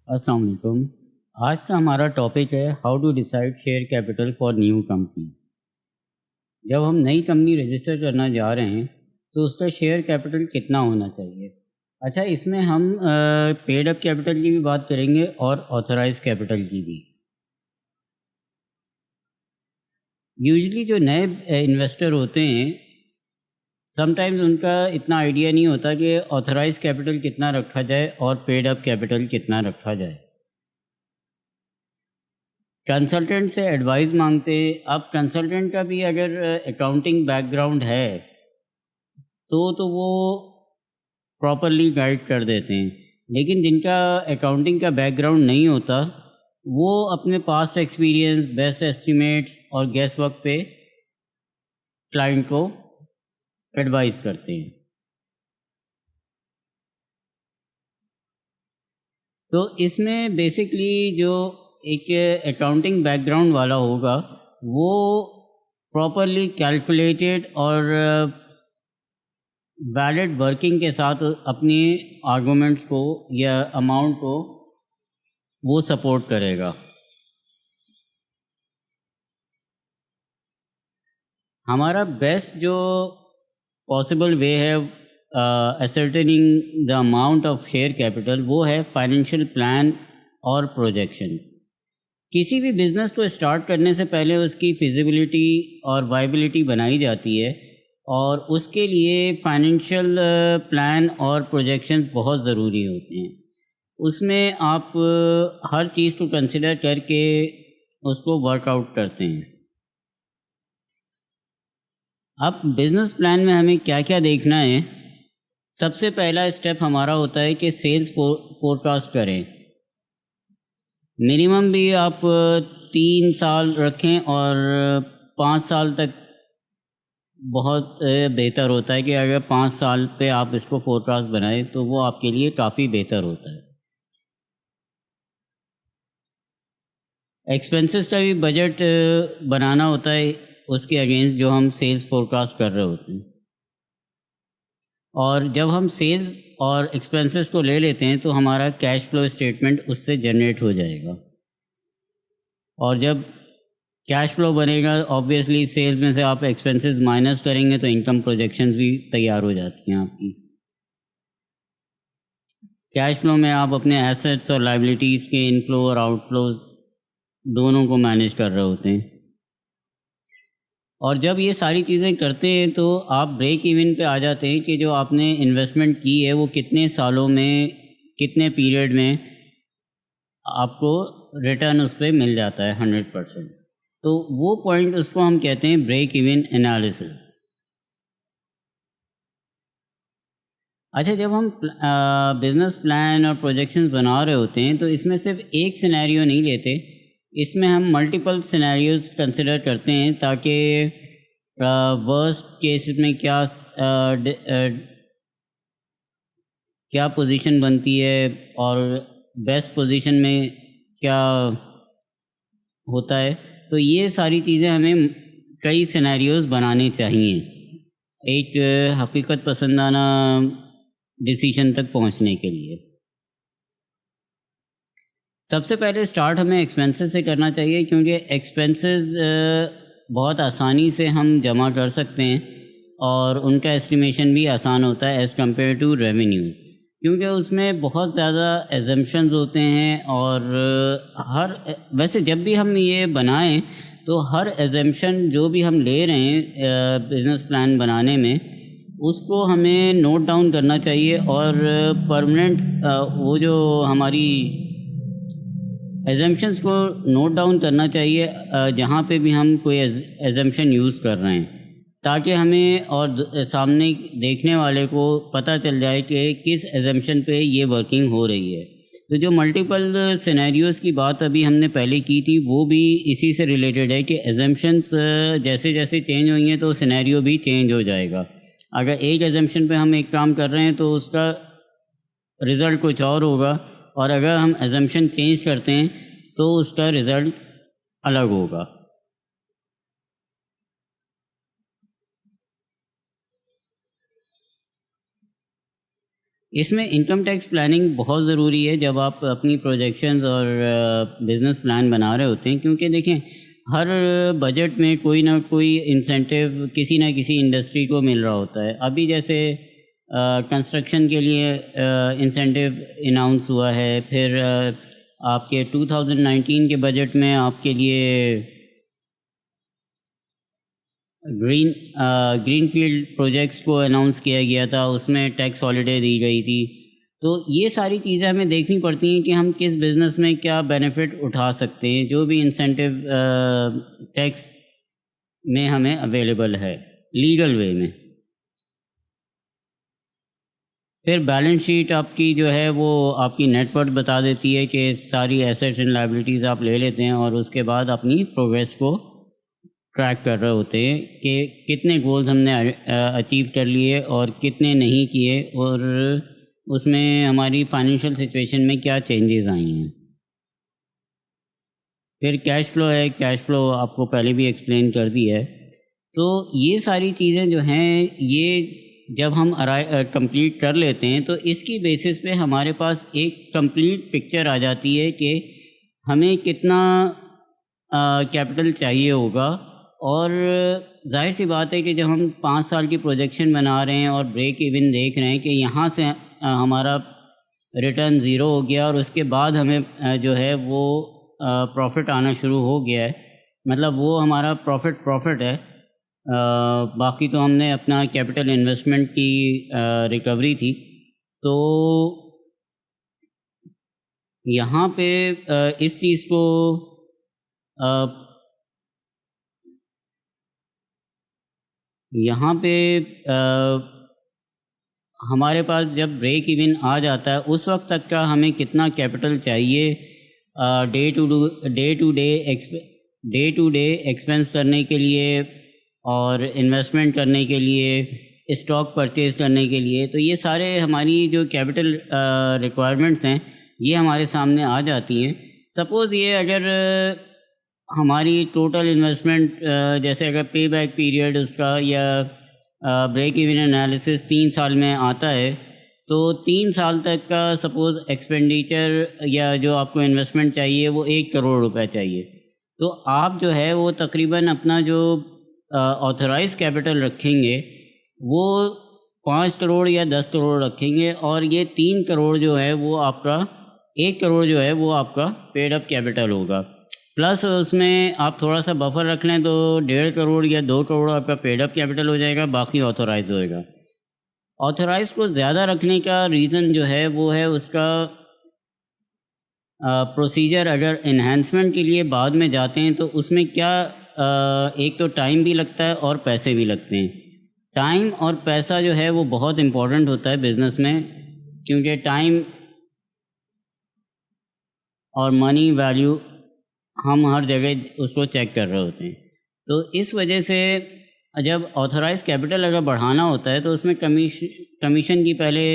السلام علیکم. آج کا ہمارا ٹاپک ہے how to decide share capital for new company. جب ہم نئی کمپنی رجسٹر کرنا جا رہے ہیں تو اس کا شیئر کیپٹل کتنا ہونا چاہیے. اچھا، اس میں ہم پیڈ اپ کیپٹل کی بھی بات کریں گے اور آتھورائز کیپٹل کی بھی. یوزلی جو نئے انویسٹر ہوتے ہیں سم ٹائمز ان کا اتنا آئیڈیا نہیں ہوتا کہ آتھورائز کیپٹل کتنا رکھا جائے اور پیڈ اپ کیپٹل کتنا رکھا جائے. کنسلٹنٹ سے ایڈوائز مانگتے. اب کنسلٹنٹ کا بھی اگر اکاؤنٹنگ بیک گراؤنڈ ہے تو وہ پراپرلی گائیڈ کر دیتے ہیں، لیکن جن کا اکاؤنٹنگ کا بیک گراؤنڈ نہیں ہوتا وہ اپنے پاسٹ ایکسپیرینس، بیسٹ ایسٹیمیٹس اور گیس ورک پہ کلائنٹ کو ایڈوائز کرتے ہیں. تو اس میں بیسکلی جو ایک اکاؤنٹنگ بیک گراؤنڈ والا ہوگا وہ پراپرلی کیلکولیٹڈ اور ویلڈ ورکنگ کے ساتھ اپنی آرگومنٹس کو یا اماؤنٹ کو وہ سپورٹ کرے گا. ہمارا بیسٹ جو پاسبل وے ہے ascertaining the amount of share capital وہ ہے فائنینشیل پلان اور پروجیکشنز. کسی بھی بزنس کو اسٹارٹ کرنے سے پہلے اس کی فیزیبلٹی اور وائبلٹی بنائی جاتی ہے اور اس کے لیے فائنینشیل پلان اور پروجیکشنز بہت ضروری ہوتے ہیں. اس میں آپ ہر چیز کو کنسیڈر کر کے اس کو ورک آؤٹ کرتے ہیں. اب بزنس پلان میں ہمیں کیا کیا دیکھنا ہے. سب سے پہلا اسٹیپ ہمارا ہوتا ہے کہ سیلز فور کاسٹ کریں. منیمم بھی آپ 3 سال رکھیں اور 5 سال تک بہت بہتر ہوتا ہے کہ اگر 5 سال پہ آپ اس کو فور کاسٹ بنائیں تو وہ آپ کے لیے کافی بہتر ہوتا ہے. ایکسپنسز کا بھی بجٹ بنانا ہوتا ہے اس کے اگینسٹ جو ہم سیلز فور کاسٹ کر رہے ہوتے ہیں. اور جب ہم سیلز اور ایکسپنسز کو لے لیتے ہیں تو ہمارا کیش فلو اسٹیٹمنٹ اس سے جنریٹ ہو جائے گا. اور جب کیش فلو بنے گا آبویسلی سیلز میں سے آپ ایکسپنسز مائنس کریں گے تو انکم پروجیکشنز بھی تیار ہو جاتی ہیں آپ کی. کیش فلو میں آپ اپنے ایسیٹس اور لائبلٹیز کے انفلو اور آؤٹ فلوز دونوں کو مینیج کر رہے ہوتے ہیں. اور جب یہ ساری چیزیں کرتے ہیں تو آپ بریک ایون پہ آ جاتے ہیں کہ جو آپ نے انویسٹمنٹ کی ہے وہ کتنے سالوں میں، کتنے پیریڈ میں آپ کو ریٹرن اس پہ مل جاتا ہے 100%. تو وہ پوائنٹ اس کو ہم کہتے ہیں بریک ایون انالیسز. اچھا، جب ہم بزنس پلان اور پروجیکشنز بنا رہے ہوتے ہیں تو اس میں صرف ایک سینیریو نہیں لیتے، اس میں ہم ملٹیپل سینیریوز کنسیڈر کرتے ہیں تاکہ ورسٹ کیسز میں کیا پوزیشن بنتی ہے اور بیسٹ پوزیشن میں کیا ہوتا ہے. تو یہ ساری چیزیں ہمیں کئی سینیریوز بنانے چاہیے ایک حقیقت پسندانہ ڈیسیشن تک پہنچنے کے لیے. سب سے پہلے اسٹارٹ ہمیں ایکسپنسز سے کرنا چاہیے کیونکہ ایکسپنسز بہت آسانی سے ہم جمع کر سکتے ہیں اور ان کا اسٹیمیشن بھی آسان ہوتا ہے ایز کمپیئر ٹو ریونیوز، کیونکہ اس میں بہت زیادہ ایزمپشنز ہوتے ہیں. اور ویسے جب بھی ہم یہ بنائیں تو ہر ایزمپشن جو بھی ہم لے رہے ہیں بزنس پلان بنانے میں اس کو ہمیں نوٹ ڈاؤن کرنا چاہیے اور پرماننٹ وہ جو ہماری ایزمپشنس کو نوٹ ڈاؤن کرنا چاہیے جہاں پہ بھی ہم کوئی ایزمپشن یوز کر رہے ہیں، تاکہ ہمیں اور سامنے دیکھنے والے کو پتہ چل جائے کہ کس ایزمپشن پہ یہ ورکنگ ہو رہی ہے. تو جو ملٹیپل سینیریوز کی بات ابھی ہم نے پہلے کی تھی وہ بھی اسی سے ریلیٹڈ ہے کہ ایزمپشنس جیسے جیسے چینج ہوئی ہیں تو سینیریو بھی چینج ہو جائے گا. اگر ایک ایزمپشن پہ ہم ایک کام کر رہے ہیں تو اس کا رزلٹ کچھ اور ہوگا، اور اگر ہم ایزمپشن چینج کرتے ہیں تو اس کا رزلٹ الگ ہوگا. اس میں انکم ٹیکس پلاننگ بہت ضروری ہے جب آپ اپنی پروجیکشنز اور بزنس پلان بنا رہے ہوتے ہیں، کیونکہ دیکھیں ہر بجٹ میں کوئی نہ کوئی انسینٹیو کسی نہ کسی انڈسٹری کو مل رہا ہوتا ہے. ابھی جیسے کنسٹرکشن کے لیے انسینٹیو اناؤنس ہوا ہے، پھر آپ کے 2019 کے بجٹ میں آپ کے لیے گرین فیلڈ پروجیکٹس کو اناؤنس کیا گیا تھا، اس میں ٹیکس ہالیڈے دی گئی تھی. تو یہ ساری چیزیں ہمیں دیکھنی پڑتی ہیں کہ ہم کس بزنس میں کیا بینیفٹ اٹھا سکتے ہیں، جو بھی انسینٹیو ٹیکس میں ہمیں اویلیبل ہے لیگل وے میں. پھر بیلنس شیٹ آپ کی جو ہے وہ آپ کی نیٹ ورتھ بتا دیتی ہے کہ ساری ایسیٹس اینڈ لائبلٹیز آپ لے لیتے ہیں، اور اس کے بعد اپنی پروگریس کو ٹریک کر رہے ہوتے ہیں کہ کتنے گولز ہم نے اچیو کر لیے اور کتنے نہیں کیے، اور اس میں ہماری فائنینشیل سچویشن میں کیا چینجز آئی ہیں. پھر کیش فلو ہے، کیش فلو آپ کو پہلے بھی ایکسپلین کر دی ہے. تو یہ ساری چیزیں جو ہیں یہ جب ہم کمپلیٹ کر لیتے ہیں تو اس کی بیسس پہ ہمارے پاس ایک کمپلیٹ پکچر آ جاتی ہے کہ ہمیں کتنا کیپٹل چاہیے ہوگا. اور ظاہر سی بات ہے کہ جب ہم 5 سال کی پروجیکشن بنا رہے ہیں اور بریک ایون دیکھ رہے ہیں کہ یہاں سے ہمارا ریٹرن زیرو ہو گیا اور اس کے بعد ہمیں جو ہے وہ پروفٹ آنا شروع ہو گیا ہے، مطلب وہ ہمارا پروفٹ ہے. باقی تو ہم نے اپنا کیپٹل انویسٹمنٹ کی ریکوری تھی. تو یہاں پہ اس چیز کو یہاں پہ ہمارے پاس جب بریک ایون آ جاتا ہے اس وقت تک کا ہمیں کتنا کیپٹل چاہیے ڈے ٹو ڈے ایکسپینس کرنے کے لیے اور انویسٹمنٹ کرنے کے لیے، اسٹاک پرچیز کرنے کے لیے. تو یہ سارے ہماری جو کیپٹل ریکوائرمنٹس ہیں یہ ہمارے سامنے آ جاتی ہیں. سپوز یہ اگر ہماری ٹوٹل انویسٹمنٹ جیسے اگر پے بیک پیریڈ اس کا یا بریک ایون انالیسس 3 سال میں آتا ہے، تو 3 سال تک کا سپوز ایکسپینڈیچر یا جو آپ کو انویسٹمنٹ چاہیے وہ 1 کروڑ روپے چاہیے. تو آپ جو ہے وہ تقریباً اپنا جو آتھورائز کیپٹل رکھیں گے وہ 5 کروڑ یا 10 کروڑ رکھیں گے، اور یہ 3 کروڑ جو ہے وہ آپ کا 1 کروڑ جو ہے وہ آپ کا پیڈ اپ کیپٹل ہوگا. پلس اس میں آپ تھوڑا سا بفر رکھ لیں تو 1.5 کروڑ یا 2 کروڑ آپ کا پیڈ اپ کیپٹل ہو جائے گا، باقی آتھورائز ہوئے گا. آتھورائز کو زیادہ رکھنے کا ریزن جو ہے وہ ہے اس کا پروسیجر. اگر انہینسمنٹ کے لیے بعد میں جاتے ہیں تو اس میں کیا ایک تو ٹائم بھی لگتا ہے اور پیسے بھی لگتے ہیں. ٹائم اور پیسہ جو ہے وہ بہت امپورٹنٹ ہوتا ہے بزنس میں، کیونکہ ٹائم اور منی ویلیو ہم ہر جگہ اس کو چیک کر رہے ہوتے ہیں. تو اس وجہ سے جب آتھورائز کیپٹل اگر بڑھانا ہوتا ہے تو اس میں کمیشن کی پہلے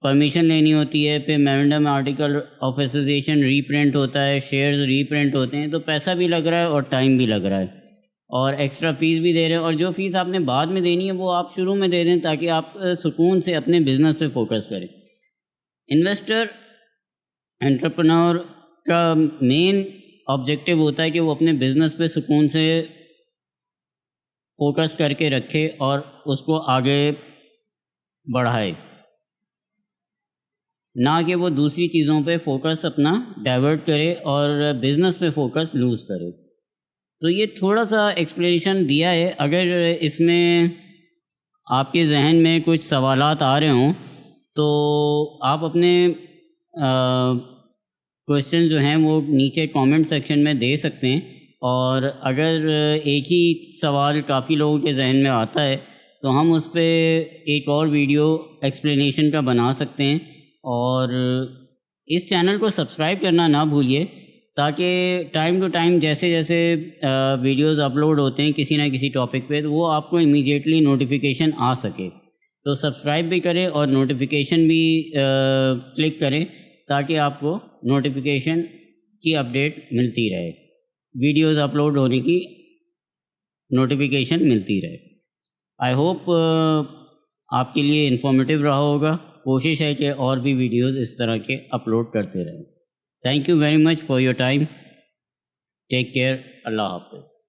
پرمیشن لینی ہوتی ہے، پھر memorandum article of association reprint ہوتا ہے، شیئرز ری پرنٹ ہوتے ہیں. تو پیسہ بھی لگ رہا ہے اور ٹائم بھی لگ رہا ہے، اور ایکسٹرا فیس بھی دے رہے ہیں. اور جو فیس آپ نے بعد میں دینی ہے وہ آپ شروع میں دے دیں تاکہ آپ سکون سے اپنے بزنس پہ فوکس کریں. انویسٹر انٹرپرنور کا مین آبجیکٹیو ہوتا ہے کہ وہ اپنے بزنس پہ سکون سے فوکس کر کے رکھے اور اس کو آگے بڑھائے، نہ کہ وہ دوسری چیزوں پہ فوکس اپنا ڈائیورٹ کرے اور بزنس پہ فوکس لوز کرے. تو یہ تھوڑا سا ایکسپلینیشن دیا ہے. اگر اس میں آپ کے ذہن میں کچھ سوالات آ رہے ہوں تو آپ اپنے کوشچن جو ہیں وہ نیچے کامنٹ سیکشن میں دے سکتے ہیں. اور اگر ایک ہی سوال کافی لوگوں کے ذہن میں آتا ہے تو ہم اس پہ ایک اور ویڈیو ایکسپلینیشن کا بنا سکتے ہیں. اور اس چینل کو سبسکرائب کرنا نہ بھولیے تاکہ ٹائم ٹو ٹائم جیسے جیسے ویڈیوز اپلوڈ ہوتے ہیں کسی نہ کسی ٹاپک پہ تو وہ آپ کو امیڈیٹلی نوٹیفیکیشن آ سکے. تو سبسکرائب بھی کریں اور نوٹیفیکیشن بھی کلک کریں تاکہ آپ کو نوٹیفیکیشن کی اپڈیٹ ملتی رہے، ویڈیوز اپلوڈ ہونے کی نوٹیفیکیشن ملتی رہے. آئی ہوپ آپ کے لیے انفارمیٹیو رہا ہوگا. کوشش ہے کہ اور بھی ویڈیوز اس طرح کے اپلوڈ کرتے رہیں. Thank you very much for your time. Take care. اللہ حافظ.